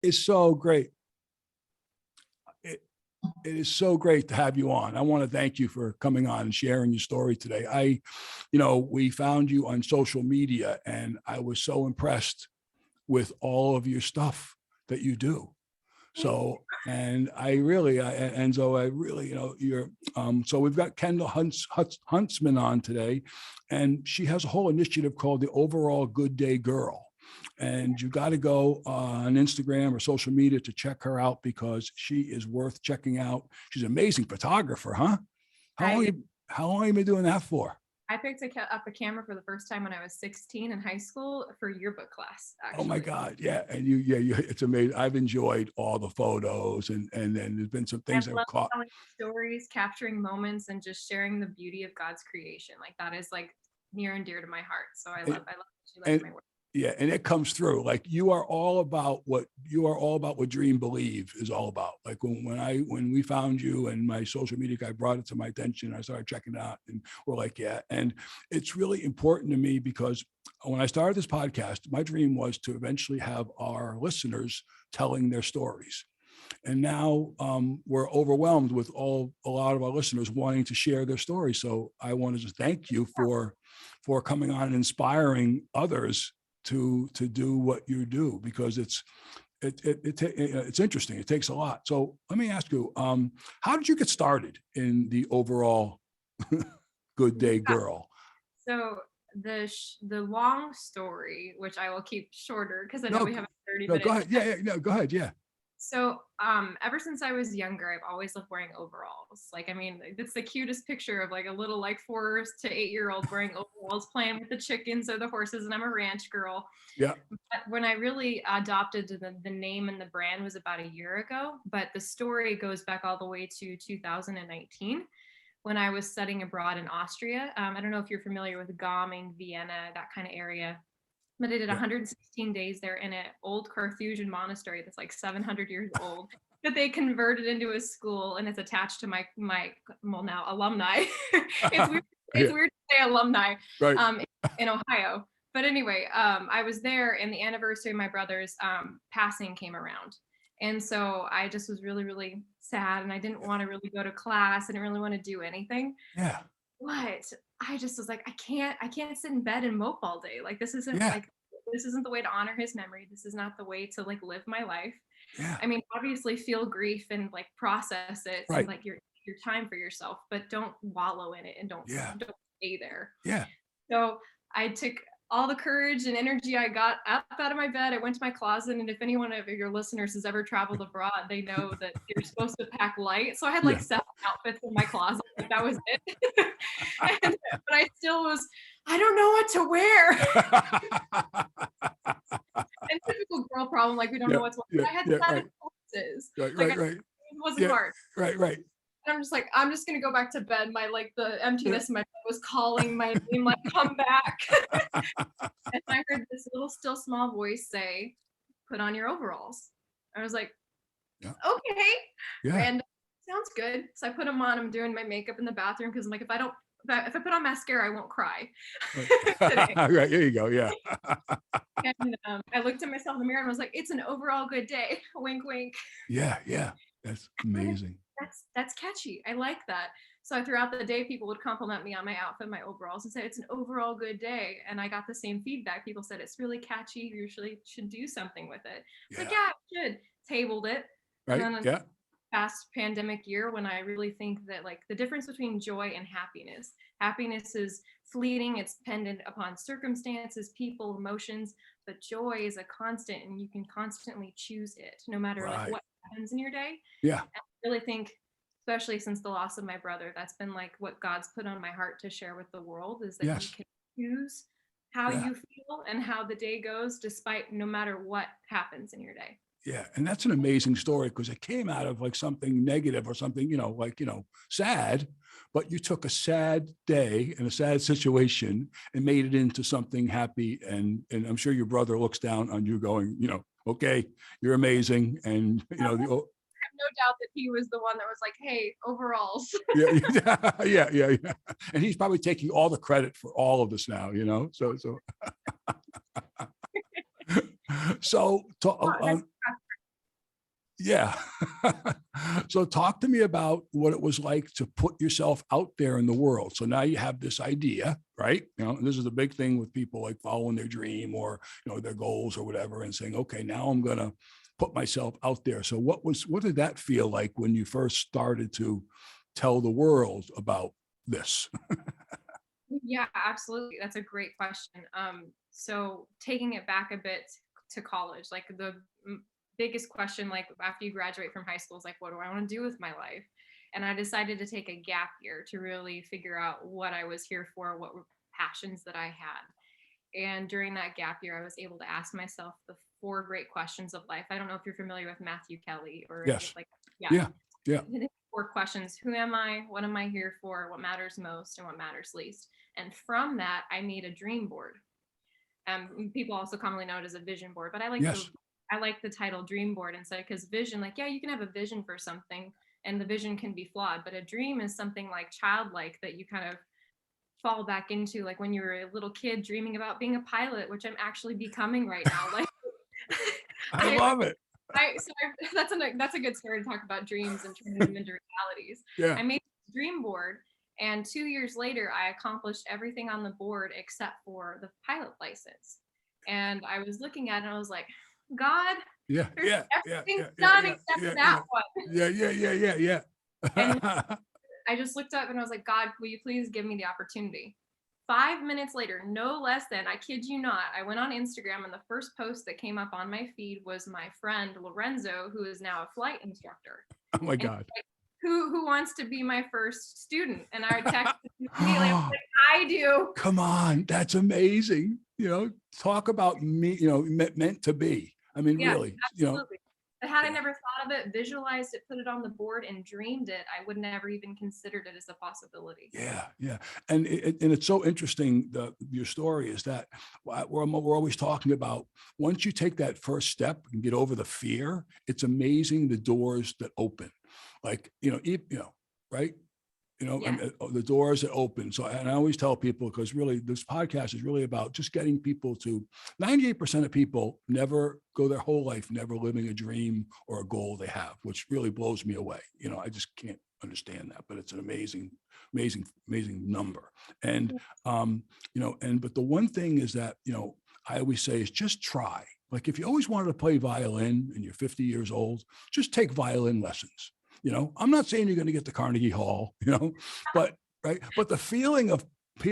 is so great. It is so great to have you on. I want to thank you for coming on and sharing your story today. We found you on social media and I was so impressed with all of your stuff that you do. So, and Enzo, I really, so we've got Kendall Huntsman on today, and she has a whole initiative called the Overall Good Day Girl. And you got to go on Instagram or social media to check her out because she is worth checking out. She's an amazing photographer, huh? How long have you been doing that for? I picked up a camera for the first time when I was 16 in high school for yearbook class, actually. Oh my God. Yeah. And it's amazing. I've enjoyed all the photos and then there's been some things I've caught. Telling stories, capturing moments, and just sharing the beauty of God's creation. Like that is like near and dear to my heart. So I love that she likes my work. Yeah, and it comes through. Like you are all about what Dream Believe is all about. Like when we found you and my social media guy brought it to my attention, I started checking it out, and we're like, yeah. And it's really important to me because when I started this podcast, my dream was to eventually have our listeners telling their stories. And now we're overwhelmed with a lot of our listeners wanting to share their stories. So I wanted to thank you for coming on and inspiring others to do what you do, because it's interesting. It takes a lot. So let me ask you, how did you get started in the Overall Good Day Girl? So the long story, which I will keep shorter because I know we have 30 minutes. Go ahead. Go ahead. Yeah. So ever since I was younger, I've always loved wearing overalls. Like, I mean, it's the cutest picture of like a little like 4 to 8 year old wearing overalls, playing with the chickens or the horses, and I'm a ranch girl. Yeah. But when I really adopted the name and the brand was about a year ago, but the story goes back all the way to 2019 when I was studying abroad in Austria. I don't know if you're familiar with Gaming, Vienna, that kind of area. But I did 116 days there in an old Carthusian monastery that's like 700 years old that they converted into a school, and it's attached to my now alumni. It's weird to say alumni, right. In Ohio. But anyway, I was there, and the anniversary of my brother's passing came around. And so I just was really, really sad, and I didn't want to really go to class. I didn't really want to do anything. Yeah. But I just was like, I can't sit in bed and mope all day. Like this isn't the way to honor his memory. This is not the way to like live my life. Yeah. I mean, obviously feel grief and like process it and like your time for yourself, but don't wallow in it and don't stay there. Yeah. So I took all the courage and energy I got up out of my bed. I went to my closet, and if any one of your listeners has ever traveled abroad, they know that you're supposed to pack light. So I had like 7 outfits in my closet. Like that was it. But I still was, I don't know what to wear. And typical girl problem, like we don't know what to wear. I had 7 courses. Right. It wasn't hard. Right. I'm just like, I'm just gonna go back to bed. The emptiness in my bed was calling my name, like, come back. And I heard this little still small voice say, put on your overalls. I was like, okay. Yeah. And sounds good. So I put them on. I'm doing my makeup in the bathroom because I'm like, if I put on mascara, I won't cry. Right, there you go. Yeah. And I looked at myself in the mirror and was like, it's an overall good day. Wink, wink. Yeah. That's amazing. That's catchy. I like that. So throughout the day, people would compliment me on my outfit, my overalls, and say it's an overall good day. And I got the same feedback. People said it's really catchy. You usually should do something with it. It's like, I should. Tabled it. Right. And then past pandemic year, when I really think that like the difference between joy and happiness is fleeting. It's dependent upon circumstances, people, emotions, but joy is a constant, and you can constantly choose it no matter like what happens in your day. Yeah. And I really think, especially since the loss of my brother, that's been like what God's put on my heart to share with the world, is that you can choose how you feel and how the day goes, despite no matter what happens in your day. Yeah. And that's an amazing story because it came out of like something negative or something, sad, but you took a sad day and a sad situation and made it into something happy. And I'm sure your brother looks down on you going, okay, you're amazing. And, I have no doubt that he was the one that was like, hey, overalls. Yeah. And he's probably taking all the credit for all of this now, so Yeah. So talk to me about what it was like to put yourself out there in the world. So now you have this idea, right? You know, and this is the big thing with people like following their dream or, you know, their goals or whatever, and saying, okay, now I'm going to put myself out there. So what did that feel like when you first started to tell the world about this? Yeah, absolutely. That's a great question. So taking it back a bit to college, like the biggest question, like after you graduate from high school, is like, what do I want to do with my life? And I decided to take a gap year to really figure out what I was here for, what were passions that I had. And during that gap year, I was able to ask myself the four great questions of life. I don't know if you're familiar with Matthew Kelly or any Yes. like, yeah, Yeah. Yeah. the four questions: who am I? What am I here for? What matters most and what matters least? And from that, I made a dream board. People also commonly know it as a vision board, but Yes. I like the title dream board instead, because vision, like, yeah, you can have a vision for something and the vision can be flawed, but a dream is something like childlike that you kind of fall back into, like when you were a little kid dreaming about being a pilot, which I'm actually becoming right now. Like I I, love it. that's a good story to talk about dreams and turning them into realities. Yeah. I made this dream board, and 2 years later, I accomplished everything on the board except for the pilot license. And I was looking at it, and I was like, God, Yeah. there's Yeah. Yeah. everything's Yeah. Yeah. done Yeah. except Yeah. that Yeah. one. Yeah. Yeah. Yeah. Yeah. And Yeah. I just looked up and I was like, God, will you please give me the opportunity? 5 minutes later, no less than, I kid you not, I went on Instagram and the first post that came up on my feed was my friend Lorenzo, who is now a flight instructor. Oh my And God. he's like, who wants to be my first student? And I texted him immediately. I was like, I do. Come on, that's amazing. You know, talk about me, you know, meant to be. I mean, Yeah, really, you know, absolutely. But had I yeah, never thought of it, visualized it, put it on the board, and dreamed it, I would never even considered it as a possibility. yeah, yeah. And and it's so interesting. Your story is that we're always talking about once you take that first step and get over the fear, it's amazing the doors that open. Like, you know, right? You know, Yeah. the doors are open. So, and I always tell people, because really this podcast is really about just getting people to 98% of people never go their whole life, never living a dream or a goal they have, which really blows me away. You know, I just can't understand that, but it's an amazing, amazing, amazing number. And, you know, but the one thing is that, you know, I always say is just try. Like if you always wanted to play violin and you're 50 years old, just take violin lessons. You know, I'm not saying you're going to get to Carnegie Hall, you know, but right. But the feeling of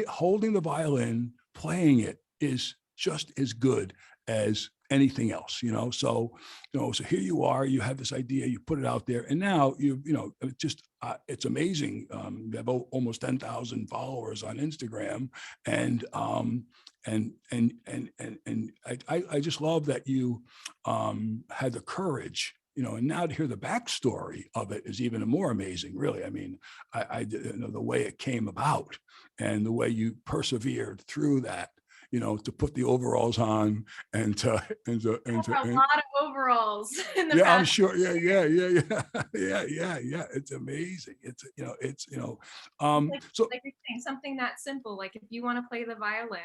holding the violin, playing it is just as good as anything else, you know. So, you know, so here you are, you have this idea, you put it out there, and now you know, it just it's amazing. You have almost 10,000 followers on Instagram, and I just love that you had the courage, you know, and now to hear the backstory of it is even more amazing, really. I mean, you know, the way it came about and the way you persevered through that, you know, to put the overalls on and A lot of overalls in the yeah, I'm past. sure. Yeah, yeah, yeah, yeah, yeah, yeah, yeah. It's amazing. It's, you know, so Like you're saying, something that simple. Like if you want to play the violin,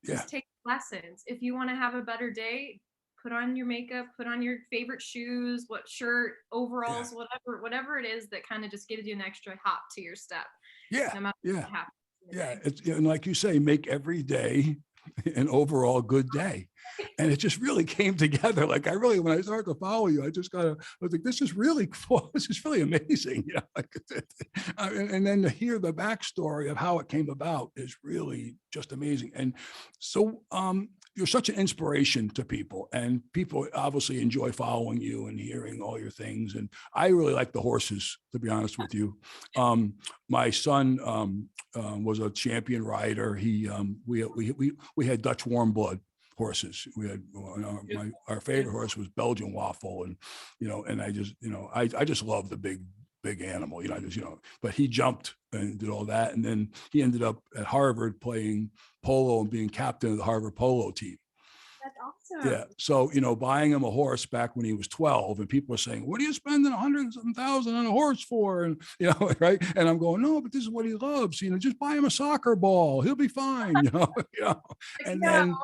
yeah, just take lessons. If you want to have a better day, put on your makeup, put on your favorite shoes, what shirt, yeah, overalls, whatever it is that kind of just gives you an extra hop to your step, yeah, no matter yeah, what happens in the yeah. day. It's, and like you say, make every day an overall good day. And it just really came together. Like I really, when I started to follow you, I just I was like, this is really cool. This is really amazing. You know, like, and then to hear the backstory of how it came about is really just amazing. And so you're such an inspiration to people, and people obviously enjoy following you and hearing all your things. And I really like the horses, to be honest with you. My son was a champion rider. We had Dutch warm blood horses. We had our favorite horse was Belgian Waffle, and you know, and I just, you know, I just love the big animal, you know. I just, you know, but he jumped and did all that, and then he ended up at Harvard playing polo and being captain of the Harvard polo team. That's Yeah. awesome. So, you know, buying him a horse back when he was 12, and people were saying, what are you spending 100,000 on a horse for? And, you know, right. And I'm going, no, but this is what he loves. You know, just buy him a soccer ball. He'll be fine. You know, you know, Like, and no. then,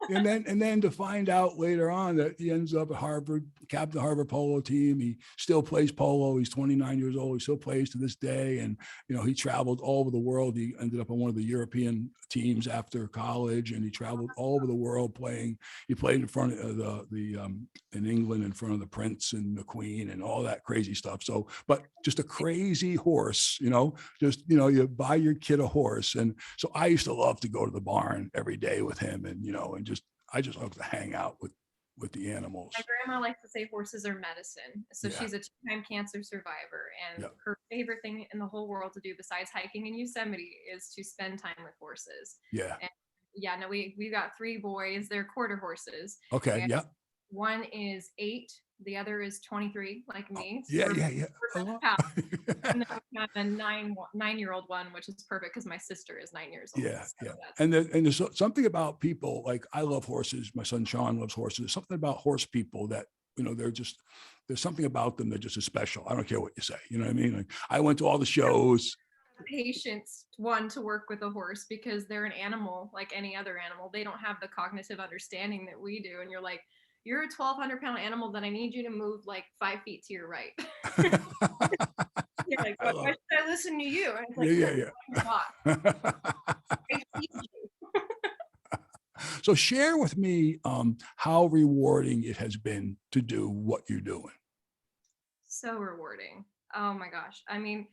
and then to find out later on that he ends up at Harvard, captain the Harvard polo team. He still plays polo. He's 29 years old. He still plays to this day. And, he traveled all over the world. He ended up on one of the European teams after college, and he traveled all over the world playing. He played in front of in England in front of the Prince and the Queen and all that crazy stuff. So, but just a crazy horse, you buy your kid a horse. And so I used to love to go to the barn every day with him, and, I just love to hang out with the animals. My grandma likes to say horses are medicine. So Yeah. she's a two-time cancer survivor, and Yep. her favorite thing in the whole world to do besides hiking in Yosemite is to spend time with horses. Yeah. And yeah, no, we got 3 boys. They're quarter horses. Okay. And Yeah. one is 8, the other is 23, like me. So Yeah. we're- Yeah. Yeah. we're both pals. And then we have a 9-year-old one, which is perfect because my sister is 9 years old. Yeah, So yeah. that's- And there's something about people, like I love horses. My son Sean loves horses. There's something about horse people that, there's something about them that just is special. I don't care what you say. You know what I mean? Like I went to all the shows. Patience to work with a horse because they're an animal like any other animal. They don't have the cognitive understanding that we do. And you're like, you're a 1,200-pound animal that I need you to move like 5 feet to your right. You're like, I why love should I listen to you? And it's like, Yeah, "No, you're not. I feed you." So share with me how rewarding it has been to do what you're doing. So rewarding. Oh my gosh. I mean,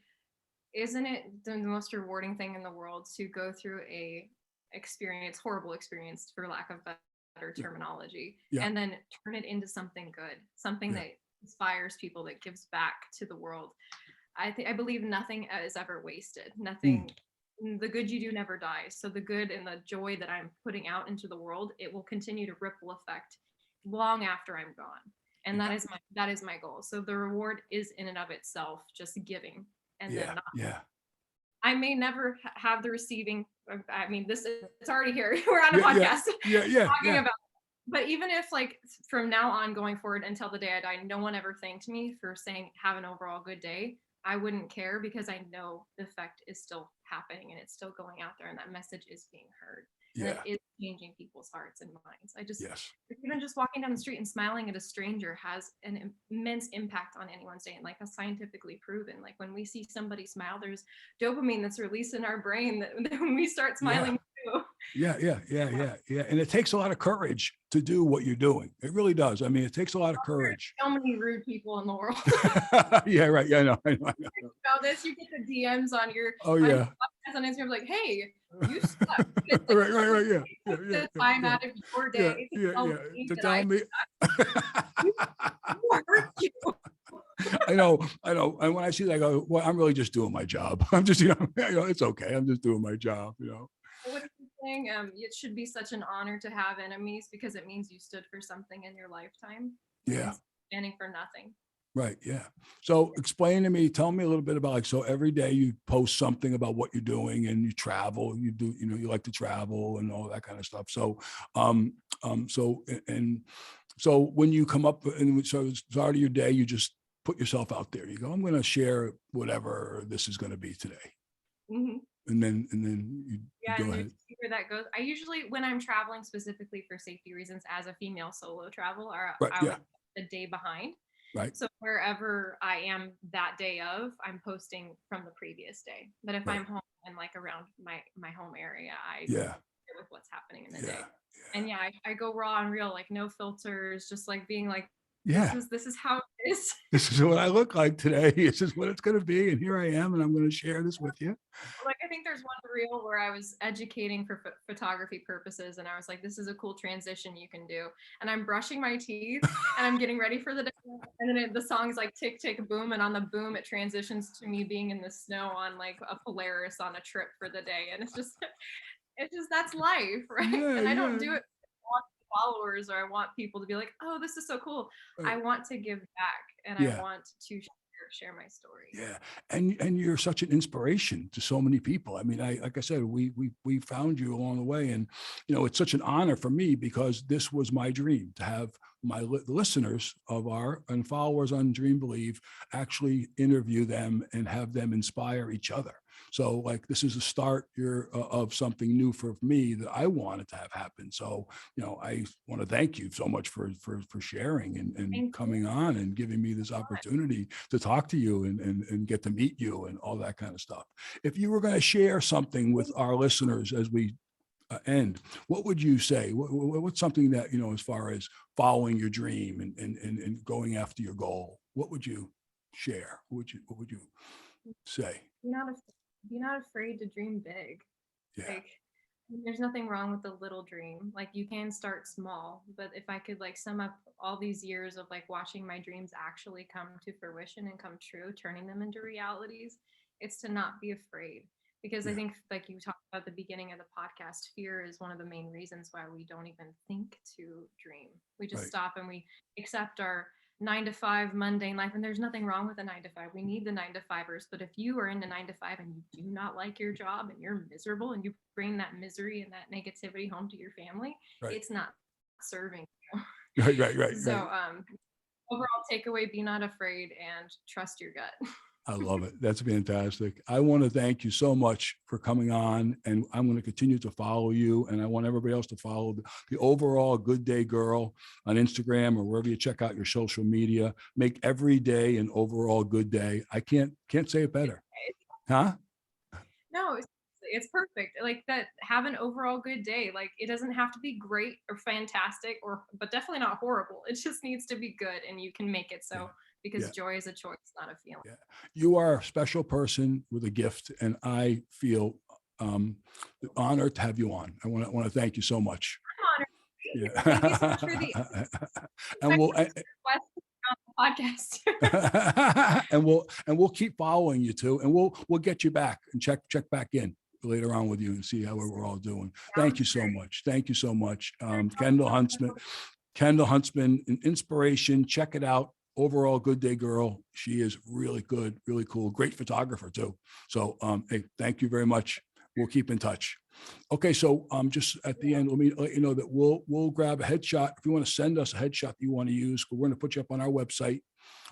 isn't it the most rewarding thing in the world to go through horrible experience for lack of better Yeah. terminology, Yeah. and then turn it into something good, something Yeah. that inspires people, that gives back to the world. I believe nothing is ever wasted. Nothing, the good you do never dies. So the good and the joy that I'm putting out into the world, it will continue to ripple effect long after I'm gone. And Yeah. that is my goal. So the reward is in and of itself just giving, and Yeah, then yeah. I may never have the receiving. I mean, it's already here. We're on a Yeah, yeah. podcast Yeah, talking yeah. about. But even if like from now on going forward until the day I die, no one ever thanked me for saying have an overall good day, I wouldn't care because I know the effect is still happening and it's still going out there and that message is being heard. And Yeah. it is changing people's hearts and minds. Yes. Even just walking down the street and smiling at a stranger has an immense impact on anyone's day. And like that's scientifically proven. Like when we see somebody smile, there's dopamine that's released in our brain that when we start smiling too. Yeah. And it takes a lot of courage to do what you're doing. It really does. I mean, it takes a lot of courage. So many rude people in the world. Yeah, right. Yeah, I know. You know this, you get the DMs on your Oh, yeah. on Instagram like, hey, you suck. It's Right. like, Yeah. the time out of your day to tell me To that tell me. I hurt you. I know. And when I see that, I go, well, I'm really just doing my job. I'm just, it's okay. I'm just doing my job, What is the thing? It should be such an honor to have enemies because it means you stood for something in your lifetime. Yeah. Standing for nothing. Right. Yeah. So tell me a little bit about so every day you post something about what you're doing and you travel, you like to travel and all that kind of stuff. So, so when you come up and so it's start of your day, you just put yourself out there. You go, I'm going to share whatever this is going to be today. Mm-hmm. And then you go ahead. See where that goes. I usually, when I'm traveling specifically for safety reasons as a female solo traveler, Right, I yeah. would be a day behind. Right. So wherever I am that day of, I'm posting from the previous day. But if Right. I'm home and like around my home area, I Yeah. deal with what's happening in the Yeah. day. And yeah, I go raw and real, like no filters, just like being like, Yeah. this is how it is. This is what I look like today. This is what it's going to be. And here I am, and I'm going to share this with you. Like I think there's one reel where I was educating for photography purposes, and I was like, "This is a cool transition you can do." And I'm brushing my teeth, and I'm getting ready for the day, and then the song's like "Tick Tick Boom," and on the boom it transitions to me being in the snow on like a Polaris on a trip for the day, and it's just that's life, right? Yeah, and I don't yeah. do it followers or I want people to be like, oh, this is so cool. I want to give back and Yeah. I want to share my story. Yeah, and you're such an inspiration to so many people. I mean, like I said, we found you along the way, and it's such an honor for me because this was my dream to have my listeners and followers on Dream Believe actually interview them and have them inspire each other. So like, this is a start here of something new for me that I wanted to have happen. So, I want to thank you so much for sharing and Thank you coming on and giving me this so much. opportunity to talk to you and get to meet you and all that kind of stuff. If you were going to share something with our listeners as we end, what would you say? What's something that, as far as following your dream and going after your goal, what would you share? What would you say? Be not afraid to dream big. Yeah. Like, there's nothing wrong with a little dream. Like, you can start small, but if I could like sum up all these years of like watching my dreams actually come to fruition and come true, turning them into realities, it's to not be afraid. Because I Yeah. think, like you talked about at the beginning of the podcast, fear is one of the main reasons why we don't even think to dream. We just Right. stop and we accept our 9 to 5 mundane life, and there's nothing wrong with a 9 to 5. We need the 9 to 5ers, but if you are in a 9 to 5 and you do not like your job and you're miserable and you bring that misery and that negativity home to your family, Right. it's not serving Right. so overall takeaway, be not afraid and trust your gut. I love it. That's fantastic. I want to thank you so much for coming on, and I'm going to continue to follow you. And I want everybody else to follow the overall Good Day Girl on Instagram or wherever you check out your social media. Make every day an overall good day. I can't say it better. Huh? No, it's perfect. Like that, have an overall good day. Like, it doesn't have to be great or fantastic but definitely not horrible. It just needs to be good, and you can make it so. Yeah. Because Yeah. joy is a choice, not a feeling. Yeah. You are a special person with a gift, and I feel honored to have you on. I want to thank you so much. I'm honored. Thank you so much for the and we'll podcast. and we'll keep following you too, and we'll get you back and check back in later on with you and see how we're all doing. Thank you so much. Thank you so much. Kendall Huntsman, an inspiration. Check it out. Overall Good Day Girl. She is really good, really cool, great photographer too. So hey, thank you very much. We'll keep in touch. Okay, so just at the end, let me let you know that we'll grab a headshot. If you want to send us a headshot that you want to use, we're going to put you up on our website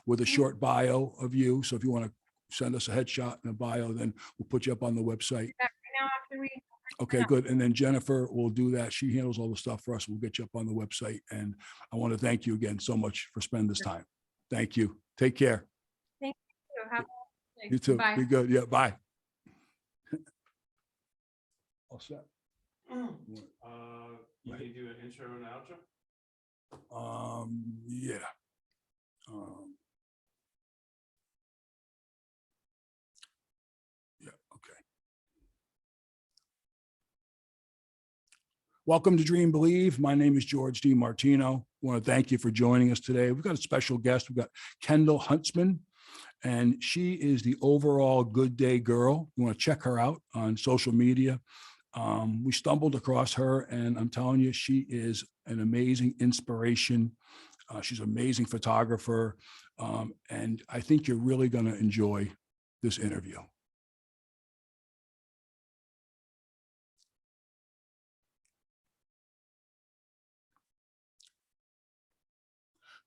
with a short bio of you. So if you want to send us a headshot and a bio, then we'll put you up on the website. Now after we Okay, good. And then Jennifer will do that. She handles all the stuff for us. We'll get you up on the website. And I want to thank you again so much for spending this time. Thank you. Take care. Thank you. Have a nice day. You too. Bye. Be good. Yeah. Bye. All set. You can do an intro and outro. Yeah. Yeah. Okay. Welcome to Dream Believe. My name is George D. Martino. I want to thank you for joining us today. We've got a special guest. We've got Kendall Huntsman, and she is the overall Good Day Girl. You want to check her out on social media. We stumbled across her, and I'm telling you, she is an amazing inspiration. She's an amazing photographer, and I think you're really going to enjoy this interview.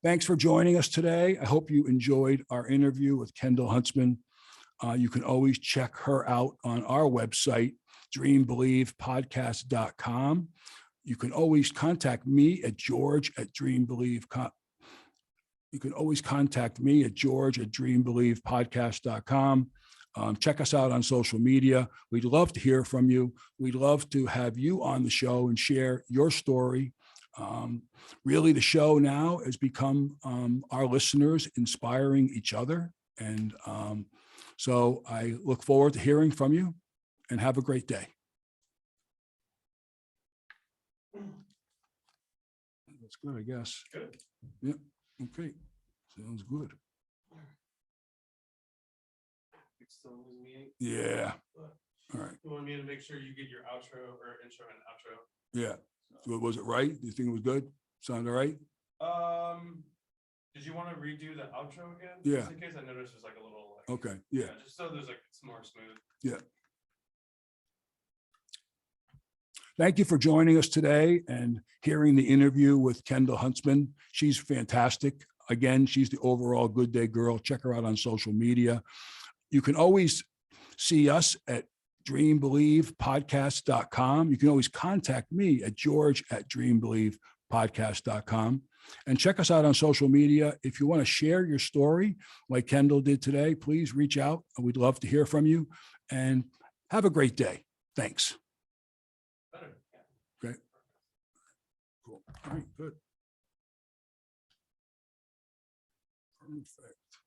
Thanks for joining us today. I hope you enjoyed our interview with Kendall Huntsman. You can always check her out on our website, dreambelievepodcast.com. You can always contact me at George@dreambelieve.com. You can always contact me at George@dreambelievepodcast.com. Check us out on social media. We'd love to hear from you. We'd love to have you on the show and share your story. Really, the show now has become our listeners inspiring each other. And so I look forward to hearing from you, and have a great day. That's good, I guess. Good. Yeah. Okay. Sounds good. Still in meeting. Yeah. All right. You want me to make sure you get your outro or intro and outro? Yeah. So was it right? Do you think it was good? Sound all right? Did you want to redo the outro again? Yeah. Just in case I noticed there's like a little. Like, Okay. Yeah. Just so there's like it's more smooth. Yeah. Thank you for joining us today and hearing the interview with Kendall Huntsman. She's fantastic. Again, she's the overall Good Day Girl. Check her out on social media. You can always see us at dreambelievepodcast.com. You can always contact me at george@dreambelievepodcast.com. And check us out on social media. If you want to share your story like Kendall did today, please reach out. We'd love to hear from you. And have a great day. Thanks. Better. Great. Cool. All right, good. Perfect.